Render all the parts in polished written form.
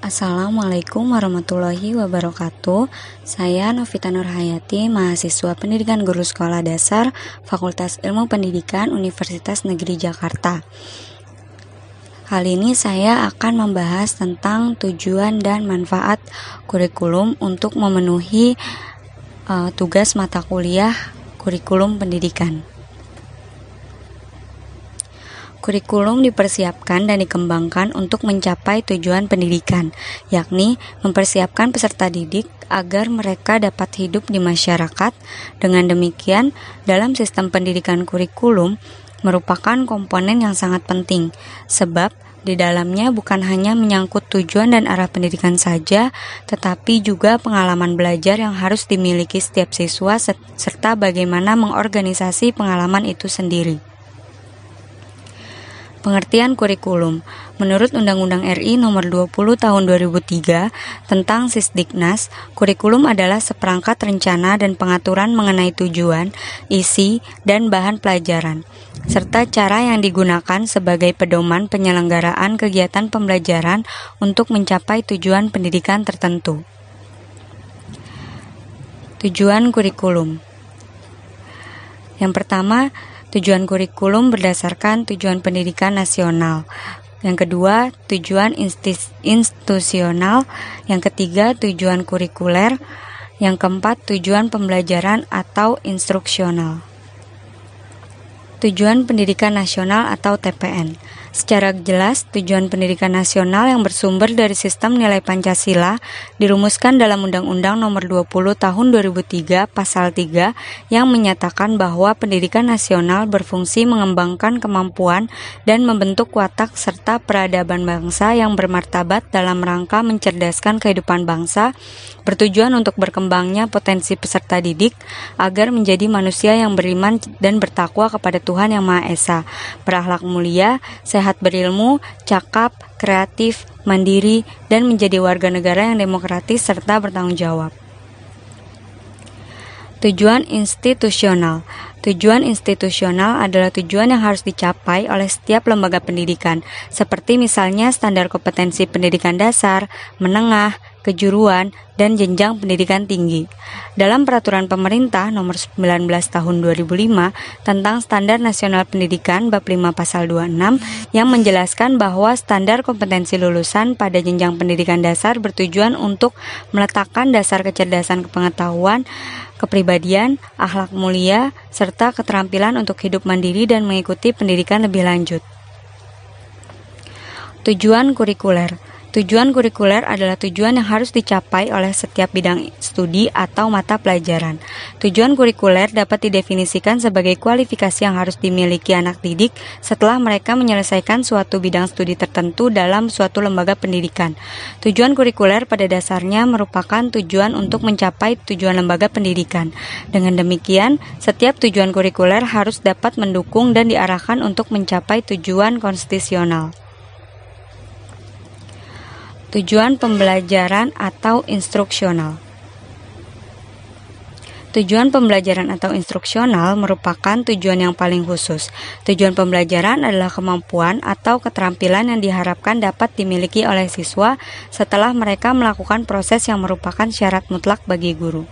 Assalamualaikum warahmatullahi wabarakatuh. Saya Novita Nurhayati, mahasiswa pendidikan guru sekolah dasar Fakultas Ilmu Pendidikan Universitas Negeri Jakarta. Kali ini saya akan membahas tentang tujuan dan manfaat kurikulum untuk memenuhi tugas mata kuliah kurikulum pendidikan. Kurikulum dipersiapkan dan dikembangkan untuk mencapai tujuan pendidikan, yakni mempersiapkan peserta didik agar mereka dapat hidup di masyarakat. Dengan demikian, dalam sistem pendidikan kurikulum merupakan komponen yang sangat penting, sebab di dalamnya bukan hanya menyangkut tujuan dan arah pendidikan saja, tetapi juga pengalaman belajar yang harus dimiliki setiap siswa serta bagaimana mengorganisasi pengalaman itu sendiri. Pengertian kurikulum. Menurut Undang-Undang RI Nomor 20 Tahun 2003 tentang Sisdiknas, kurikulum adalah seperangkat rencana dan pengaturan mengenai tujuan, isi, dan bahan pelajaran, serta cara yang digunakan sebagai pedoman penyelenggaraan kegiatan pembelajaran untuk mencapai tujuan pendidikan tertentu. Tujuan kurikulum. Yang pertama, tujuan kurikulum berdasarkan tujuan pendidikan nasional. Yang kedua, tujuan institusional. Yang ketiga, tujuan kurikuler. Yang keempat, tujuan pembelajaran atau instruksional. Tujuan pendidikan nasional atau TPN. Secara jelas, tujuan pendidikan nasional yang bersumber dari sistem nilai Pancasila dirumuskan dalam Undang-Undang Nomor 20 Tahun 2003 Pasal 3 yang menyatakan bahwa pendidikan nasional berfungsi mengembangkan kemampuan dan membentuk watak serta peradaban bangsa yang bermartabat dalam rangka mencerdaskan kehidupan bangsa, bertujuan untuk berkembangnya potensi peserta didik agar menjadi manusia yang beriman dan bertakwa kepada Tuhan Yang Maha Esa, berakhlak mulia, sehat berilmu, cakap, kreatif, mandiri, dan menjadi warga negara yang demokratis serta bertanggung jawab. Tujuan institusional. Tujuan institusional adalah tujuan yang harus dicapai oleh setiap lembaga pendidikan, seperti misalnya standar kompetensi pendidikan dasar, menengah, kejuruan, dan jenjang pendidikan tinggi. Dalam Peraturan Pemerintah Nomor 19 Tahun 2005 tentang Standar Nasional Pendidikan Bab 5 Pasal 26 yang menjelaskan bahwa standar kompetensi lulusan pada jenjang pendidikan dasar bertujuan untuk meletakkan dasar kecerdasan pengetahuan, kepribadian, akhlak mulia, serta keterampilan untuk hidup mandiri dan mengikuti pendidikan lebih lanjut. Tujuan kurikuler. Tujuan kurikuler adalah tujuan yang harus dicapai oleh setiap bidang studi atau mata pelajaran. Tujuan kurikuler dapat didefinisikan sebagai kualifikasi yang harus dimiliki anak didik setelah mereka menyelesaikan suatu bidang studi tertentu dalam suatu lembaga pendidikan. Tujuan kurikuler pada dasarnya merupakan tujuan untuk mencapai tujuan lembaga pendidikan. Dengan demikian, setiap tujuan kurikuler harus dapat mendukung dan diarahkan untuk mencapai tujuan konstitusional. Tujuan pembelajaran atau instruksional. Tujuan pembelajaran atau instruksional merupakan tujuan yang paling khusus. Tujuan pembelajaran adalah kemampuan atau keterampilan yang diharapkan dapat dimiliki oleh siswa setelah mereka melakukan proses yang merupakan syarat mutlak bagi guru.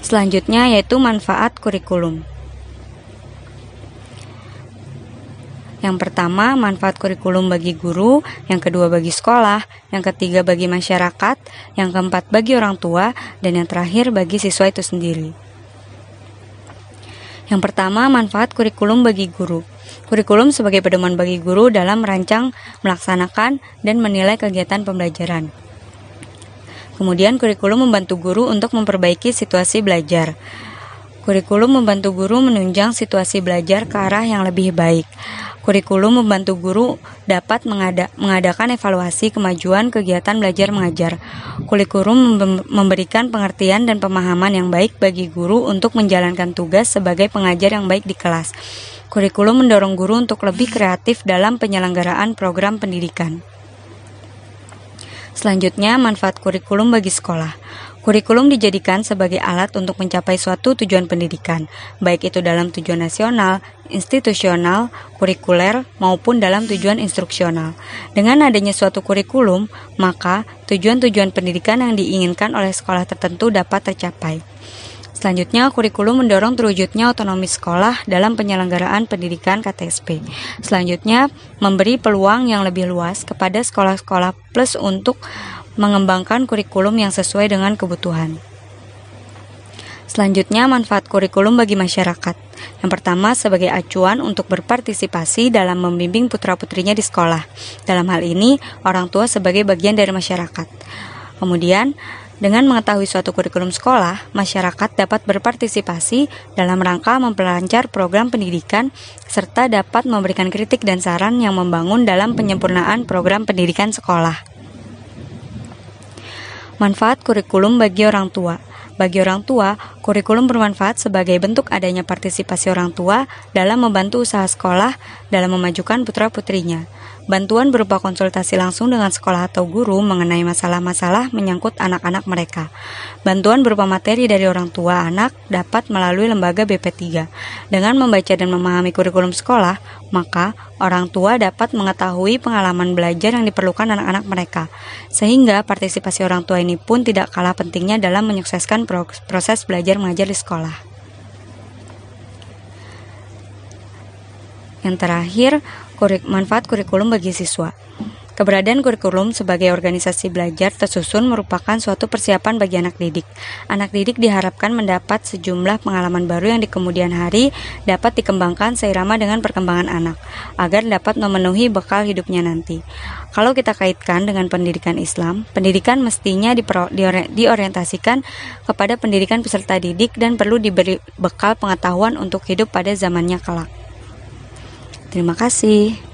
Selanjutnya yaitu manfaat kurikulum. Yang pertama, manfaat kurikulum bagi guru, yang kedua bagi sekolah, yang ketiga bagi masyarakat, yang keempat bagi orang tua, dan yang terakhir bagi siswa itu sendiri. Yang pertama, manfaat kurikulum bagi guru. Kurikulum sebagai pedoman bagi guru dalam merancang, melaksanakan, dan menilai kegiatan pembelajaran. Kemudian, kurikulum membantu guru untuk memperbaiki situasi belajar. Kurikulum membantu guru menunjang situasi belajar ke arah yang lebih baik. Kurikulum membantu guru dapat mengadakan evaluasi kemajuan kegiatan belajar mengajar. Kurikulum memberikan pengertian dan pemahaman yang baik bagi guru untuk menjalankan tugas sebagai pengajar yang baik di kelas. Kurikulum mendorong guru untuk lebih kreatif dalam penyelenggaraan program pendidikan. Selanjutnya, manfaat kurikulum bagi sekolah. Kurikulum dijadikan sebagai alat untuk mencapai suatu tujuan pendidikan, baik itu dalam tujuan nasional, institusional, kurikuler, maupun dalam tujuan instruksional. Dengan adanya suatu kurikulum, maka tujuan-tujuan pendidikan yang diinginkan oleh sekolah tertentu dapat tercapai. Selanjutnya, kurikulum mendorong terwujudnya otonomi sekolah dalam penyelenggaraan pendidikan KTSP. Selanjutnya, memberi peluang yang lebih luas kepada sekolah-sekolah plus untuk mengembangkan kurikulum yang sesuai dengan kebutuhan. Selanjutnya, manfaat kurikulum bagi masyarakat. Yang pertama, sebagai acuan untuk berpartisipasi dalam membimbing putra-putrinya di sekolah. Dalam hal ini, orang tua sebagai bagian dari masyarakat. Kemudian, dengan mengetahui suatu kurikulum sekolah, masyarakat dapat berpartisipasi dalam rangka memperlancar program pendidikan serta dapat memberikan kritik dan saran yang membangun dalam penyempurnaan program pendidikan sekolah. Manfaat kurikulum bagi orang tua. Bagi orang tua, kurikulum bermanfaat sebagai bentuk adanya partisipasi orang tua dalam membantu usaha sekolah dalam memajukan putra-putrinya. Bantuan berupa konsultasi langsung dengan sekolah atau guru mengenai masalah-masalah menyangkut anak-anak mereka. Bantuan berupa materi dari orang tua anak dapat melalui lembaga BP3. Dengan membaca dan memahami kurikulum sekolah, maka orang tua dapat mengetahui pengalaman belajar yang diperlukan anak-anak mereka. Sehingga partisipasi orang tua ini pun tidak kalah pentingnya dalam menyukseskan proses belajar mengajar di sekolah. Yang terakhir, manfaat kurikulum bagi siswa. Keberadaan kurikulum sebagai organisasi belajar tersusun merupakan suatu persiapan bagi anak didik. Anak didik diharapkan mendapat sejumlah pengalaman baru yang di kemudian hari dapat dikembangkan seirama dengan perkembangan anak, agar dapat memenuhi bekal hidupnya nanti. Kalau kita kaitkan dengan pendidikan Islam, pendidikan mestinya diorientasikan kepada pendidikan peserta didik dan perlu diberi bekal pengetahuan untuk hidup pada zamannya kelak. Terima kasih.